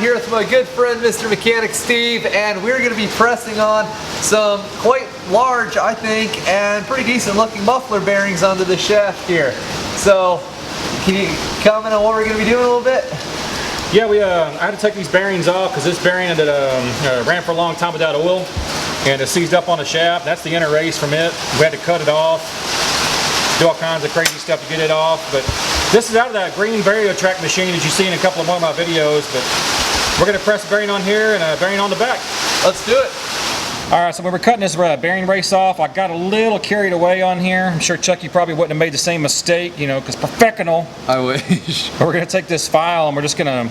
Here with my good friend Mr. Mechanic Steve, and we're going to be pressing on some quite large, I think, and pretty decent looking muffler bearings onto the shaft here. So can you comment on what we're going to be doing a little bit? Yeah, I had to take these bearings off because this bearing that ran for a long time without oil, and it seized up on the shaft. That's the inner race from it. We had to cut it off, do all kinds of crazy stuff to get it off. But this is out of that green VarioTrack machine that you see in a couple of more of my videos. But we're going to press a bearing on here and a bearing on the back. Let's do it. Alright, so when we're cutting this bearing race off, I got a little carried away on here. I'm sure Chuck, you probably wouldn't have made the same mistake, you know, because professional. I wish. But we're going to take this file and we're going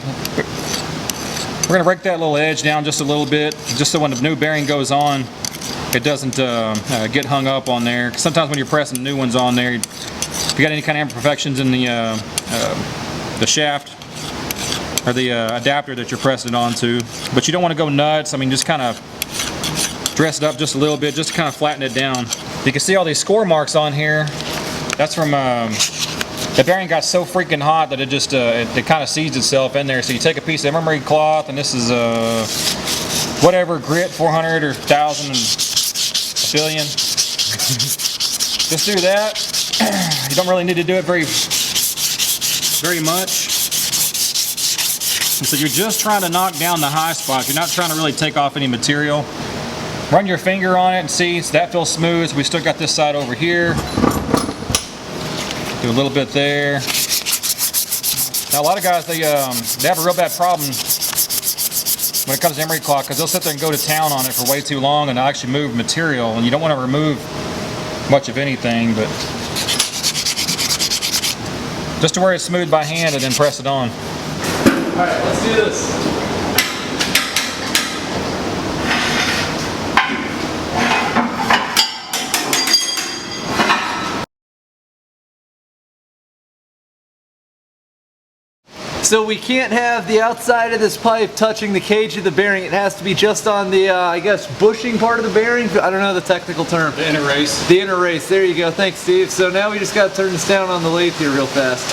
to break that little edge down just a little bit, just so when the new bearing goes on, it doesn't get hung up on there. Sometimes when you're pressing new ones on there, if you got any kind of imperfections in the shaft, or the adapter that you're pressing it onto, but you don't want to go nuts. I mean, just kind of dress it up just a little bit, just to kind of flatten it down. You can see all these score marks on here. That's from the bearing got so freaking hot that it just it kind of seized itself in there. So you take a piece of emery cloth, and this is whatever grit, 400 or 1,000 and a billion. Just do that. You don't really need to do it very much. So you're just trying to knock down the high spots. You're not trying to really take off any material. Run your finger on it and see, so that feels smooth. So we still got this side over here. Do a little bit there. Now a lot of guys, they have a real bad problem when it comes to emery cloth, because they'll sit there and go to town on it for way too long and they'll actually move material, and you don't want to remove much of anything, but just to where it's smooth by hand and then press it on. Alright, let's do this. So we can't have the outside of this pipe touching the cage of the bearing. It has to be just on the, I guess, bushing part of the bearing. I don't know the technical term. The inner race. The inner race. There you go. Thanks, Steve. So now we just got to turn this down on the lathe here real fast.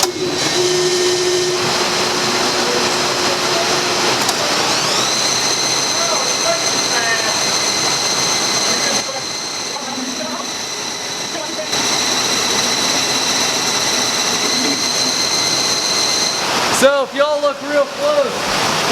So if y'all look real close,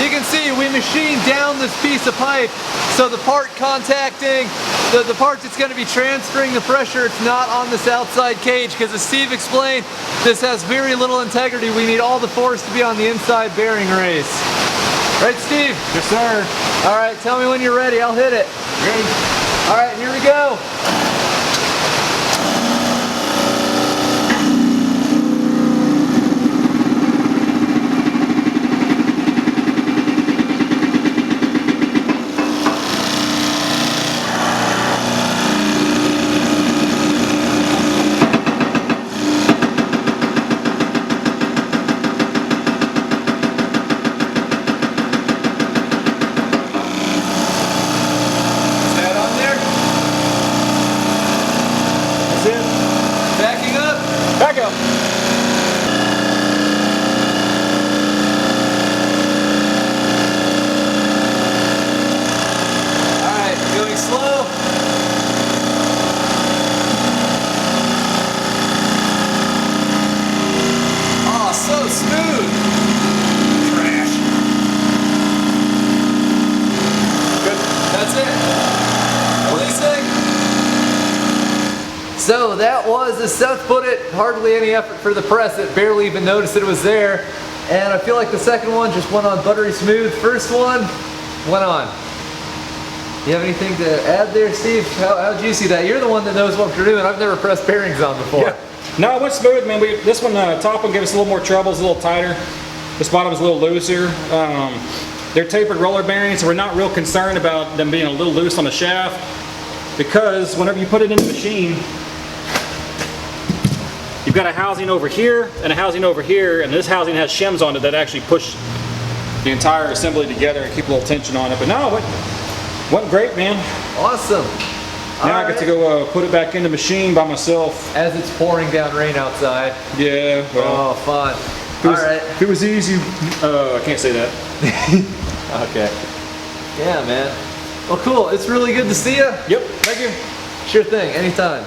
you can see we machined down this piece of pipe, so the part contacting, the part that's going to be transferring the pressure, it's not on this outside cage, because as Steve explained, this has very little integrity. We need all the force to be on the inside bearing race. Right, Steve? Yes, sir. All right, tell me when you're ready. I'll hit it. Ready? All right, here we go. Back up. Alright, going slow. Oh, so smooth. Trash. Good. That's it. Releasing. So that was, as Seth put it, hardly any effort for the press. It barely even noticed that it was there. And I feel like the second one just went on buttery smooth. First one went on. You have anything to add there, Steve? How'd you see that? You're the one that knows what you're doing. I've never pressed bearings on before. Yeah. No, it went smooth, man. This one, top one gave us a little more trouble. It's a little tighter. This bottom is a little looser. They're tapered roller bearings, so we're not real concerned about them being a little loose on the shaft, because whenever you put it in the machine, you've got a housing over here and a housing over here, and this housing has shims on it that actually push the entire assembly together and keep a little tension on it. But no, it went great, man. Awesome. Now I get to go put it back in the machine by myself. As it's pouring down rain outside. Yeah, well. Oh, fun. If it was easy, I can't say that. Okay. Yeah, man. Well, cool. It's really good to see you. Yep. Thank you. Sure thing. Anytime.